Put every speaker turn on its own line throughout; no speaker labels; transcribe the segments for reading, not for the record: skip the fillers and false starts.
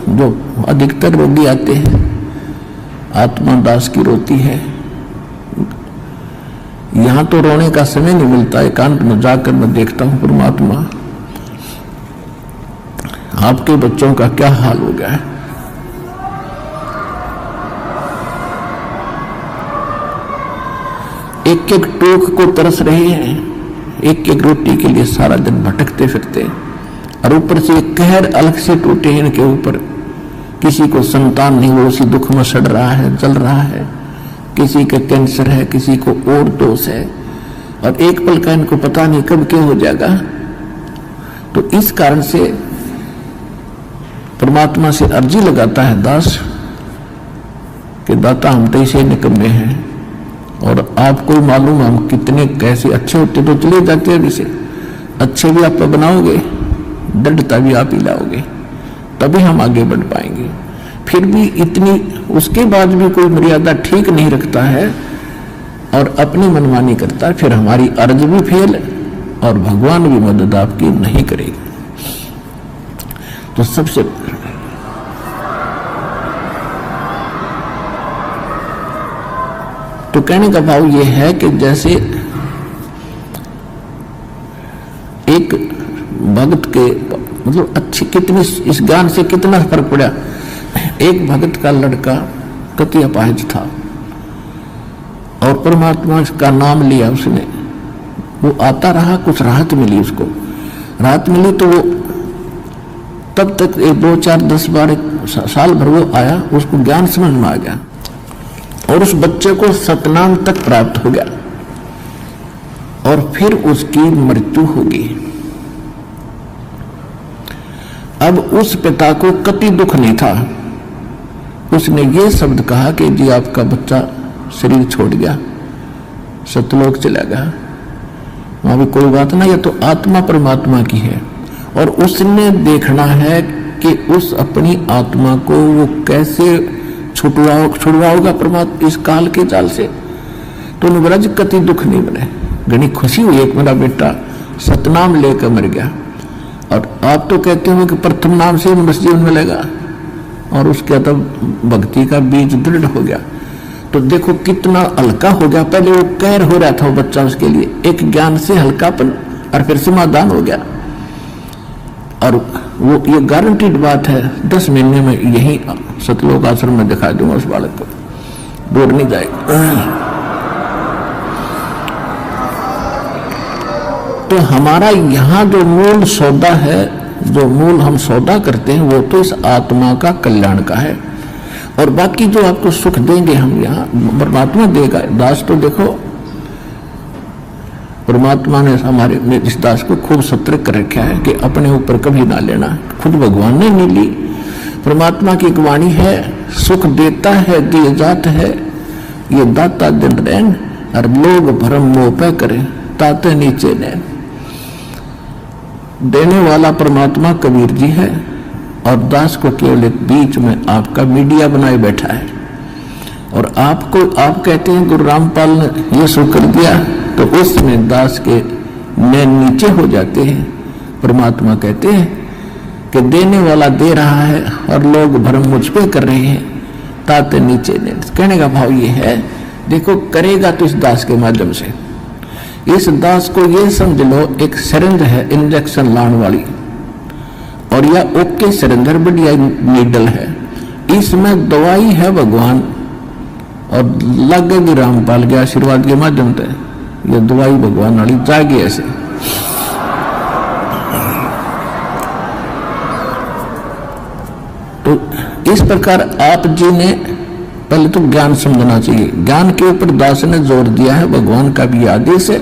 जो अधिकतर रोगी आते हैं, आत्मा दास की रोती है। यहां तो रोने का समय नहीं मिलता, एकांत में जाकर मैं देखता हूं परमात्मा आपके बच्चों का क्या हाल हो गया है। एक एक टूक को तरस रहे हैं, एक एक रोटी के लिए सारा दिन भटकते फिरते, और ऊपर से एक कहर अलग से टूटे हैं इनके ऊपर। किसी को संतान नहीं, वो उसी दुख में सड़ रहा है, जल रहा है। किसी के कैंसर है, किसी को और दोष है, और एक पल का इनको पता नहीं कब क्या हो जाएगा। तो इस कारण से परमात्मा से अर्जी लगाता है दास कि दाता हम तो इसे निकम्मे हैं, और आपको मालूम हम कितने कैसे अच्छे होते तो चले जाते हैं। इसे अच्छे भी आप बनाओगे, दृढ़ता भी आप ही लाओगे, तभी हम आगे बढ़ पाएंगे। फिर भी इतनी उसके बाद भी कोई मर्यादा ठीक नहीं रखता है और अपनी मनमानी करता है, फिर हमारी अर्ज भी फेल और भगवान भी मदद आपकी नहीं करेगा। तो सबसे तो कहने का भाव यह है कि जैसे एक भक्त के मतलब अच्छी कितनी इस ज्ञान से कितना फर्क पड़ा। एक भक्त का लड़का कति अपाहिज था और परमात्मा का नाम लिया उसने, वो आता रहा, कुछ राहत मिली उसको। राहत मिली तो वो तब तक 2, 4, 10, 12 साल भर वो आया, उसको ज्ञान समझ में आ गया और उस बच्चे को सतनाम तक प्राप्त हो गया और फिर उसकी मृत्यु होगी। अब उस पिता को कति दुख नहीं था। उसने ये शब्द कहा कि जी आपका बच्चा शरीर छोड़ गया, सतलोक चला गया, वहां भी कोई बात ना, ये तो आत्मा परमात्मा की है और उसने देखना है कि उस अपनी आत्मा को वो कैसे छुड़वाओगा परमात्मा इस काल के जाल से। तो निवरज कति दुख नहीं बने, घनी खुशी हुई एक मेरा बेटा सतनाम लेकर मर गया। और आप तो कहते हो कि प्रथम नाम से मनुष्य जीवन मिलेगा और उसके तब भक्ति का बीज दृढ़ हो गया। तो देखो कितना हल्का हो गया। पहले वो कहर हो रहा था वो बच्चा, उसके लिए एक ज्ञान से हल्कापन और फिर समाधान हो गया। और वो ये गारंटीड बात है, 10 महीने में यही सतलोक आश्रम में दिखा दूंगा उस बालक को, दूर नहीं जाएगा। तो हमारा यहाँ जो मूल सौदा है, जो मूल हम सौदा करते हैं, वो तो इस आत्मा का कल्याण का है। और बाकी जो आपको सुख देंगे हम यहाँ परमात्मा देगा। दास तो देखो परमात्मा ने हमारे इस दास को खूब सतर्क कर रखा है कि अपने ऊपर कभी ना लेना। खुद भगवान ने नहीं ली। परमात्मा की एक वाणी है, सुख देता है दिए जात है, ये दाता दिन रैन और लोग भरम मोह पे करें ताते नीचे नैन। देने वाला परमात्मा कबीर जी है और दास को केवल एक बीच में आपका मीडिया बनाए बैठा है। और आपको आप कहते हैं गुरु रामपाल ने ये सुख कर दिया, तो उसमें दास के नैन नीचे हो जाते हैं। परमात्मा कहते हैं कि देने वाला दे रहा है और लोग भरम मुझ पे कर रहे हैं ताते नीचे नैन। कहने का भाव ये है, देखो करेगा तो इस दास के माध्यम से। इस दास को ये समझ लो एक सिरिंज है इंजेक्शन लाने वाली, और यह ओके सिरिंजर बढ़िया नीडल है, इसमें दवाई है भगवान और लगेगी रामपाल के आशीर्वाद के माध्यम से ये दवाई भगवान वाली जाएगी ऐसे। तो इस प्रकार आप जी ने पहले तो ज्ञान समझना चाहिए। ज्ञान के ऊपर दास ने जोर दिया है, भगवान का भी आदेश है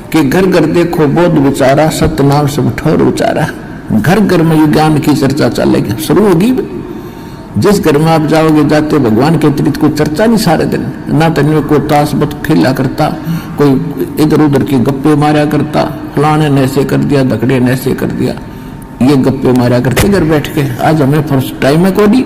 कि घर घर देखो बोध विचारा सतनाम सब ठोर उचारा। घर घर में ये ज्ञान की चर्चा चलेगी, शुरू होगी। जिस घर में आप जाओगे जाते भगवान के अतिरिक्त कोई चर्चा नहीं सारे दिन, ना तन्ने को ताश बत खेला करता, कोई इधर उधर की गप्पे मारा करता, फलाने ने ऐसे कर दिया, धकड़े ने ऐसे कर दिया, ये गप्पे मारा करते घर बैठ के। आज हमें फर्स्ट टाइम है कोई,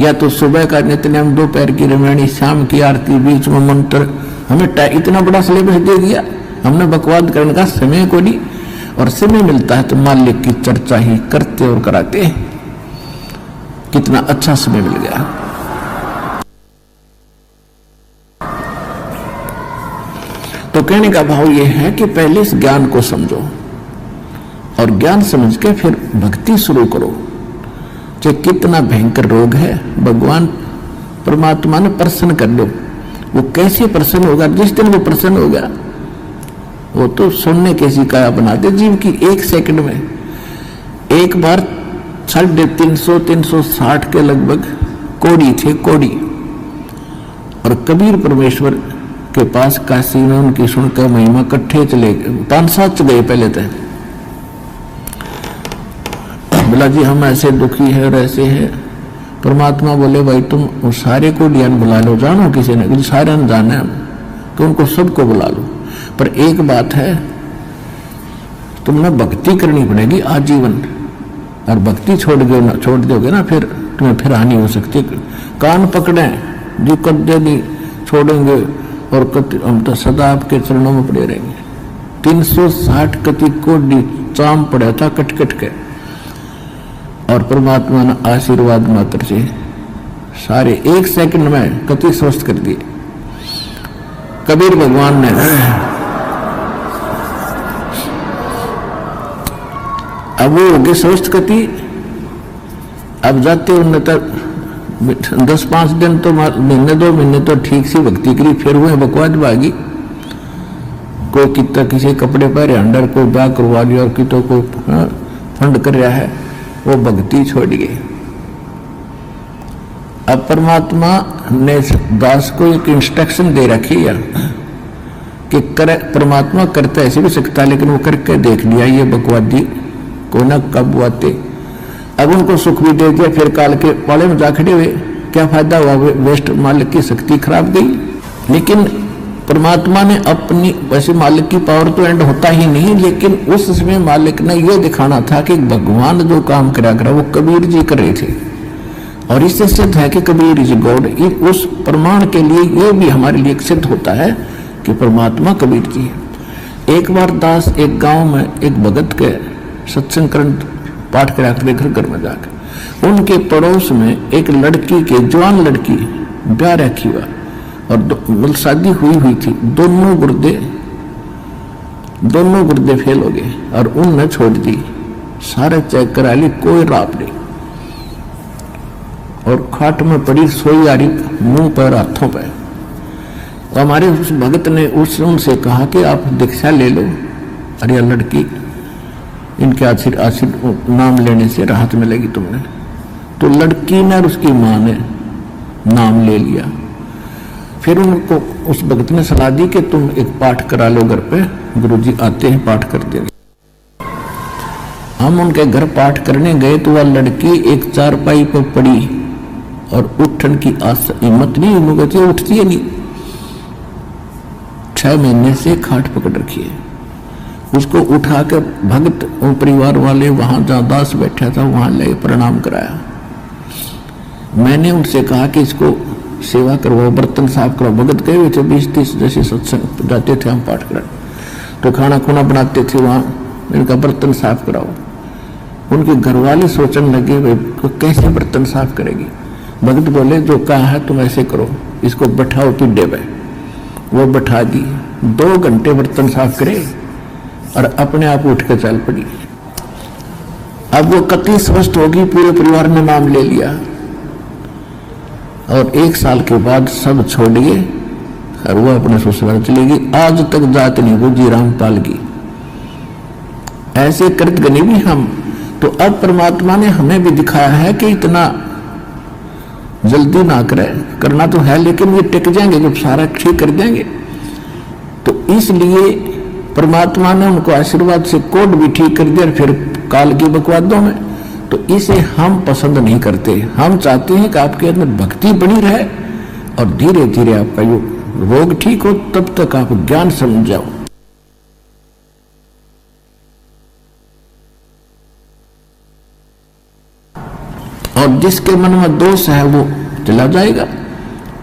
या तो सुबह का नित्यनेम, दोपहर की रामायणी, शाम की आरती, बीच में मंत्र, हमें इतना बड़ा सिलेबस दे दिया। हमने बकवाद करने का समय को नहीं, और समय मिलता है तो मालिक की चर्चा ही करते और कराते हैं। कितना अच्छा समय मिल गया। तो कहने का भाव यह है कि पहले इस ज्ञान को समझो और ज्ञान समझ के फिर भक्ति शुरू करो। चाहे कितना भयंकर रोग है, भगवान परमात्मा ने प्रसन्न कर लो। वो कैसे प्रसन्न होगा? जिस दिन वो प्रसन्न होगा वो तो सोने कैसी काया बना दे जीव की एक सेकंड में। एक बार 350-360 के लगभग कोड़ी थे, कोड़ी, और कबीर परमेश्वर के पास काशी में उनकी सुनकर महिमा इकट्ठे चले गए। 5-7 गए पहले तक। बोला जी हम ऐसे दुखी है और ऐसे है। परमात्मा बोले भाई तुम सारे को ध्यान बुला लो, जानो किसी ने, सारे ने जाना है कि उनको सबको बुला लो। पर एक बात है, तुमने भक्ति करनी पड़ेगी आजीवन, और भक्ति छोड़ दोगे ना फिर तुम्हें फिर हानि हो सकती। कान पकड़े जी कदे नहीं छोड़ेंगे और हम तो सदा आपके चरणों में पड़े रहेंगे। 360 कति कोडी चाम पड़ा था कट कट के, और परमात्मा ने आशीर्वाद मात्र से सारे एक सेकंड में कति स्वस्थ कर दिए। कबीर भगवान ने अब वो हो गए स्वस्थ कति। अब जाते उन्हें तक 10-5 दिन तो महीने 2 महीने तो ठीक सी भक्ति करी, फिर हुए बकवाद भागी। कोई कितना किसी कपड़े पहरे अंडर, कोई ब्याह करवा लिया और कितो को फंड कर रहा है, वो भक्ति छोड़ गई। अब परमात्मा ने दास को एक इंस्ट्रक्शन दे रखी है कि परमात्मा करता ऐसे भी सकता, लेकिन वो करके देख लिया ये बकवादी को न कब आते। अब उनको सुख भी दे दिया, फिर काल के पाले में जा खड़े हुए, क्या फायदा हुआ? वेस्ट, मालिक की शक्ति खराब गई। लेकिन परमात्मा ने अपनी, वैसे मालिक की पावर तो एंड होता ही नहीं, लेकिन उस समय मालिक ने यह दिखाना था कि भगवान जो काम करा वो कबीर जी कर रहे थे, और इससे सिद्ध है कि कबीर इज गॉड। उस प्रमाण के लिए ये भी हमारे लिए सिद्ध होता है कि परमात्मा कबीर जी है। एक बार दास एक गांव में एक भगत के सत्संग ग्रंथ पाठ करा कर घर घर में जाकर, उनके पड़ोस में एक लड़की के, जवान लड़की, ब्याह रखी हुआ और शादी हुई थी। दोनों गुर्दे फेल हो गए और उनने छोड़ दी। सारे चेक करा ली, कोई राप नहीं, और खाट में पड़ी सोई आ रही, मुंह पर हाथों पर। हमारे उस भगत ने उनसे कहा कि आप दीक्षा ले लो, अरे यह लड़की, इनके आशीर्वाद नाम लेने से राहत मिलेगी तुमने। तो लड़की ने और उसकी माँ ने नाम ले लिया। फिर उनको उस भगत ने सलाह दी कि तुम एक पाठ करा लो घर पे, गुरुजी आते हैं पाठ कर देंगे। हम उनके घर पाठ करने गए तो वह लड़की एक चारपाई पर पड़ी और उठन की हिम्मत नहीं, उन्होंने उठती है नहीं। 6 महीने से खाट पकड़ रखी है। उसको उठा कर भगत और परिवार वाले वहां जहां दास बैठा था वहां ले प्रणाम कराया। मैंने उनसे कहा कि इसको सेवा करवाओ, बर्तन साफ कराओ। भगत गए हुए थे 20-30 जैसे सत्संग जाते थे हम पाठ कराने, तो खाना खुना बनाते थे वहां, इनका बर्तन साफ कराओ। उनके घर वाले सोचने लगे भाई कैसे बर्तन साफ करेगी। भगत बोले जो कहा है तुम ऐसे करो, इसको बैठाओ पिड्डे पे। वो बैठा दी, 2 घंटे बर्तन साफ करे और अपने आप उठ कर चल पड़ी। अब वो कति स्वस्थ होगी, पूरे परिवार ने नाम ले लिया, और 1 साल के बाद सब छोड़ दिए और वो अपने ससुराल चली गई। आज तक जात नहीं बुझी रामपाल की। ऐसे कृत गनी भी हम। तो अब परमात्मा ने हमें भी दिखाया है कि इतना जल्दी ना करे, करना तो है लेकिन ये टिक जाएंगे जब सारा ठीक कर देंगे। तो इसलिए परमात्मा ने उनको आशीर्वाद से कोड भी ठीक कर दिया, फिर काल की बकवादों में। तो इसे हम पसंद नहीं करते। हम चाहते हैं कि आपके अंदर भक्ति बनी रहे और धीरे धीरे आपका यो रोग ठीक हो, तब तक आप ज्ञान समझ जाओ। और जिसके मन में दोष है वो चला जाएगा,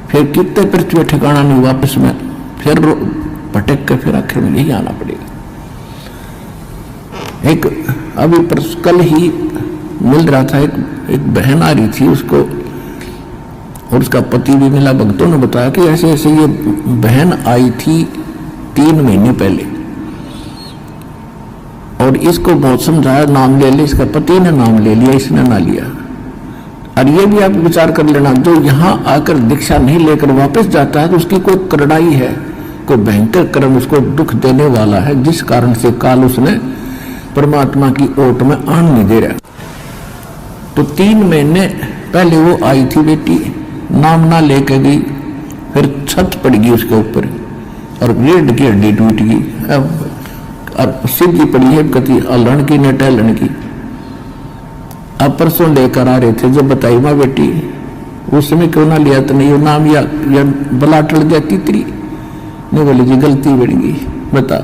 फिर कितने पृथ्वी ठिकाना नहीं, वापस में फिर भटक कर फिर आखिर में यही आना पड़ेगा। एक अभी कल ही मिल रहा था, एक एक बहन आ रही थी, उसको और उसका पति भी मिला। भक्तों ने बताया कि ऐसे ऐसे ये बहन आई थी 3 महीने पहले और इसको बहुत समझाया, नाम ले ले, इसका पति ने नाम ले लिया, इसने ना लिया। और ये भी आप विचार कर लेना, जो यहाँ आकर दीक्षा नहीं लेकर वापस जाता है तो उसकी कोई करड़ाई है, कोई भयंकर कर्म उसको दुख देने वाला है, जिस कारण से काल उसने परमात्मा की ओट में आन नहीं दे रहा। तो 3 महीने पहले वो आई थी बेटी, नाम ना लेके गई, फिर छत पड़ गई उसके ऊपर और रीढ़ की हड्डी टूट गई, और सीधी पड़ी है कति अलण की न टहलन की। अब परसों लेकर आ रहे थे, जब बताई माँ बेटी उस समय क्यों ना लिया, तो नहीं वो नाम या बला टल जाती तेरी, नहीं बोले जी गलती बढ़ गई। बता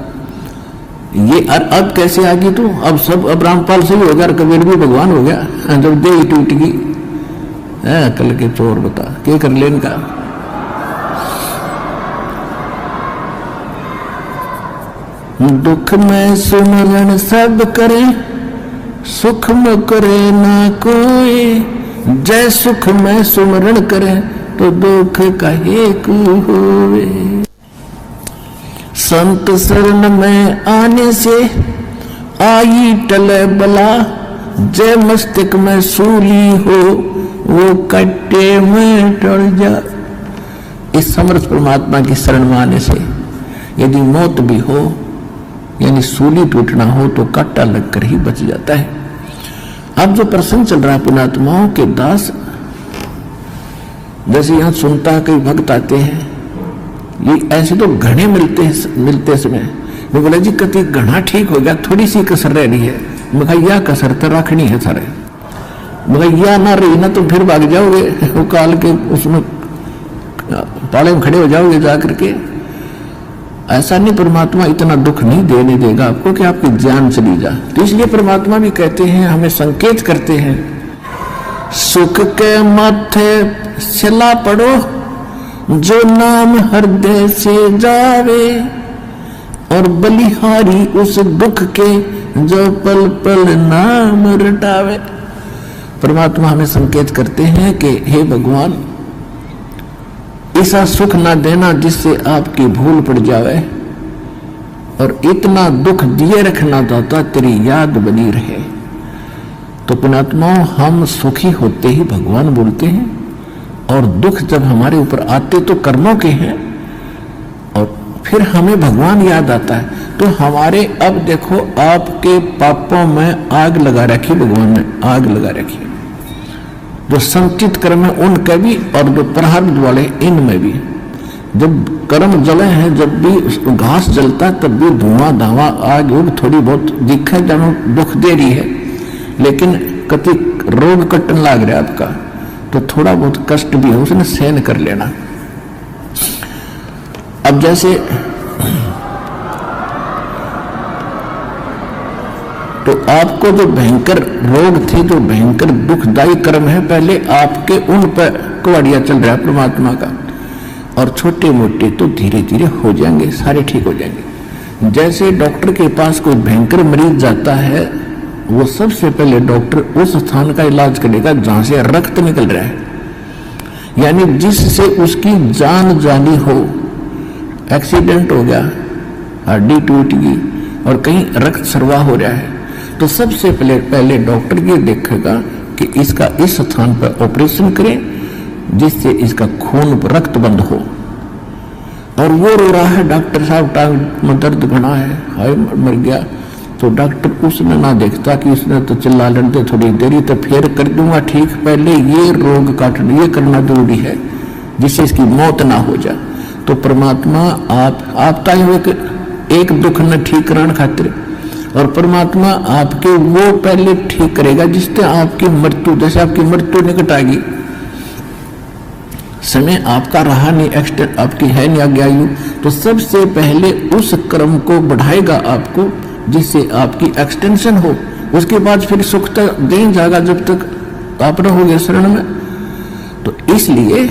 ये अब कैसे आ गई तू? अब सब अब रामपाल से ही हो गया, कबीर भी भगवान हो गया, जब दे ही टूट गई है। कल के चोर बता क्या कर ले इनका। दुख में सुमरण सब करे, सुख में करे ना कोई, जय सुख में सुमरण करे तो दुख कहे को होवे। संत शरण में आने से आई टले बला, जय मस्तक में सूली हो वो कट्टे में टल जा। इस समर्थ परमात्मा की शरण में आने से यदि मौत भी हो यानी सूली टूटना हो तो कांटा लगकर ही बच जाता है। अब जो प्रसंग चल रहा है पुण्यात्माओं के दास, जैसे यहां सुनता है कई भक्त आते हैं, ये ऐसे तो घने मिलते समय वो बोले जी कति घना ठीक हो गया, थोड़ी सी कसर रह रही है। मगर यह कसर तो रखनी है सारे, मगर यह ना रही ना तो फिर भाग जाओगे वो काल के उसमें पाले में खड़े हो जाओगे जाकर के। ऐसा नहीं, परमात्मा इतना दुख नहीं देने देगा आपको कि आपकी जान चली जाए। तो इसलिए परमात्मा भी कहते हैं, हमें संकेत करते हैं, सुख के माथे सिला पड़ो जो नाम हृदय से जावे, और बलिहारी उस दुख के जो पल पल नाम रटावे। परमात्मा हमें संकेत करते हैं कि हे भगवान, ऐसा सुख ना देना जिससे आपकी भूल पड़ जावे, और इतना दुख दिए रखना दाता तेरी याद बनी रहे। तो पुण्यात्माओं, हम सुखी होते ही भगवान बोलते हैं, और दुख जब हमारे ऊपर आते तो कर्मों के हैं, और फिर हमें भगवान याद आता है। तो हमारे अब देखो आपके पापों में आग लगा रखी, भगवान ने आग लगा रखी, जो संचित कर्म है उनके भी और जो प्रारब्ध वाले इनमें भी। जब कर्म जले हैं, जब भी घास जलता है तब भी धुआं धावा आग उग थोड़ी बहुत दिखे जानो दुख दे रही है, लेकिन कति रोग कटन लाग रहा है आपका तो थोड़ा बहुत कष्ट भी है, उसने सहन कर लेना। अब जैसे तो आपको जो भयंकर रोग थे, जो भयंकर दुखदायी कर्म है, पहले आपके उन पर कुआड़िया चल रहा है परमात्मा का, और छोटे मोटे तो धीरे धीरे हो जाएंगे, सारे ठीक हो जाएंगे। जैसे डॉक्टर के पास कोई भयंकर मरीज जाता है, वो सबसे पहले डॉक्टर उस स्थान का इलाज करेगा जहां से रक्त निकल रहा है, यानी जिससे उसकी जान जानी हो। एक्सीडेंट हो गया, हड्डी टूट गई और कहीं रक्त सर्वा हो रहा है, तो सबसे पहले डॉक्टर ये देखेगा कि इसका इस स्थान पर ऑपरेशन करें जिससे इसका खून रक्त बंद हो। और वो रो रहा है, डॉक्टर साहब टांग में दर्द घना है, हाय मर गया, तो डॉक्टर उसने ना देखता कि उसने तो चिल्ला लड़ते थोड़ी देरी तो फिर कर दूंगा ठीक, पहले ये रोग काटना ये करना जरूरी है जिससे इसकी मौत ना हो जाए। तो परमात्मा आप ताई एक दुख न ठीक कराने खातिर, और परमात्मा आपके वो पहले ठीक करेगा जिससे आपकी मृत्यु, जैसे आपकी मृत्यु निकट आएगी, समय आपका रहा नहीं, एक्सटेंड आपकी है नहीं आगे आयु, तो सबसे पहले उस कर्म को बढ़ाएगा आपको जिससे आपकी एक्सटेंशन हो। उसके बाद फिर सुख तक दे जाएगा जब तक आप रहोगे शरण में। तो इसलिए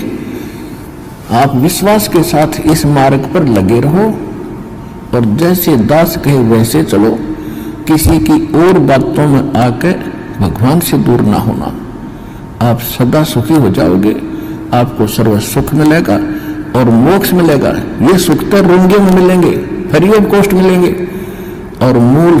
आप विश्वास के साथ इस मार्ग पर लगे रहो, और जैसे दास कहे वैसे चलो, किसी की और बातों में आकर भगवान से दूर ना होना। आप सदा सुखी हो जाओगे, आपको सर्व सुख मिलेगा और मोक्ष मिलेगा। ये सुख तो रुंगे में मिलेंगे, फ्री ऑफ कॉस्ट मिलेंगे, और मूल